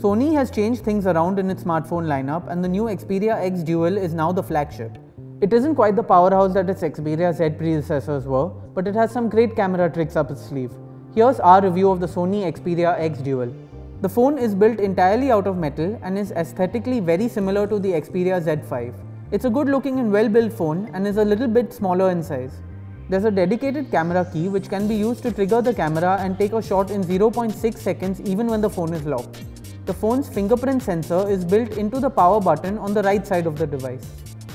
Sony has changed things around in its smartphone lineup, and the new Xperia X Dual is now the flagship. It isn't quite the powerhouse that its Xperia Z predecessors were, but it has some great camera tricks up its sleeve. Here's our review of the Sony Xperia X Dual. The phone is built entirely out of metal and is aesthetically very similar to the Xperia Z5. It's a good looking and well built phone and is a little bit smaller in size. There's a dedicated camera key which can be used to trigger the camera and take a shot in 0.6 seconds even when the phone is locked. The phone's fingerprint sensor is built into the power button on the right side of the device.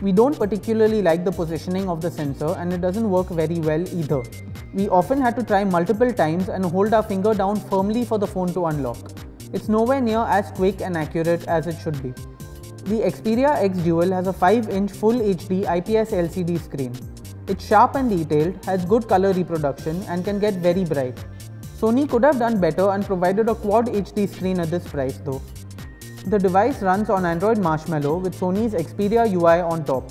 We don't particularly like the positioning of the sensor and it doesn't work very well either. We often had to try multiple times and hold our finger down firmly for the phone to unlock. It's nowhere near as quick and accurate as it should be. The Xperia X Dual has a 5-inch Full HD IPS LCD screen. It's sharp and detailed, has good color reproduction and can get very bright. Sony could have done better and provided a Quad HD screen at this price though. The device runs on Android Marshmallow with Sony's Xperia UI on top.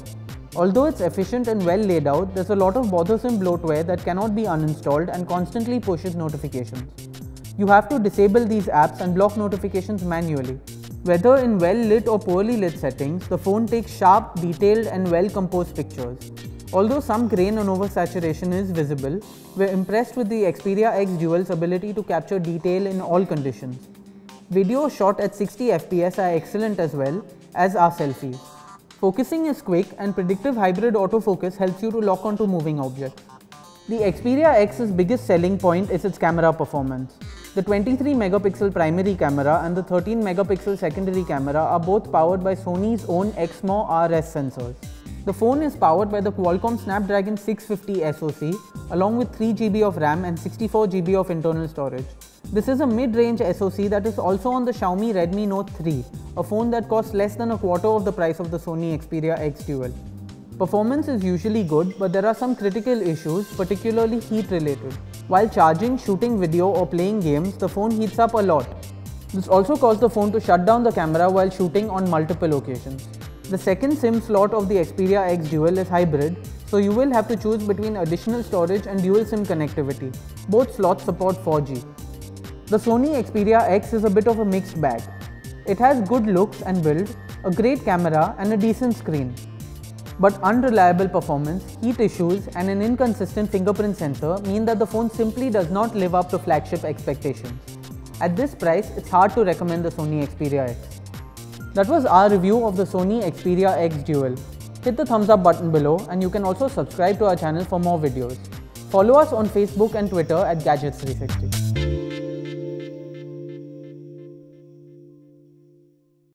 Although it's efficient and well laid out, there's a lot of bothersome bloatware that cannot be uninstalled and constantly pushes notifications. You have to disable these apps and block notifications manually. Whether in well-lit or poorly lit settings, the phone takes sharp, detailed and well-composed pictures. Although some grain and oversaturation is visible, we're impressed with the Xperia X Dual's ability to capture detail in all conditions. Videos shot at 60 FPS are excellent as well, as are selfies. Focusing is quick and predictive hybrid autofocus helps you to lock onto moving objects. The Xperia X's biggest selling point is its camera performance. The 23-megapixel primary camera and the 13-megapixel secondary camera are both powered by Sony's own Exmor RS sensors. The phone is powered by the Qualcomm Snapdragon 650 SoC along with 3 GB of RAM and 64 GB of internal storage. This is a mid-range SoC that is also on the Xiaomi Redmi Note 3, a phone that costs less than a quarter of the price of the Sony Xperia X Dual. Performance is usually good, but there are some critical issues, particularly heat related. While charging, shooting video or playing games, the phone heats up a lot. This also caused the phone to shut down the camera while shooting on multiple occasions. The second SIM slot of the Xperia X Dual is hybrid, so you will have to choose between additional storage and dual SIM connectivity. Both slots support 4G. The Sony Xperia X is a bit of a mixed bag. It has good looks and build, a great camera and a decent screen. But unreliable performance, heat issues and an inconsistent fingerprint sensor mean that the phone simply does not live up to flagship expectations. At this price, it's hard to recommend the Sony Xperia X. That was our review of the Sony Xperia X Dual. Hit the thumbs up button below and you can also subscribe to our channel for more videos. Follow us on Facebook and Twitter at Gadgets360.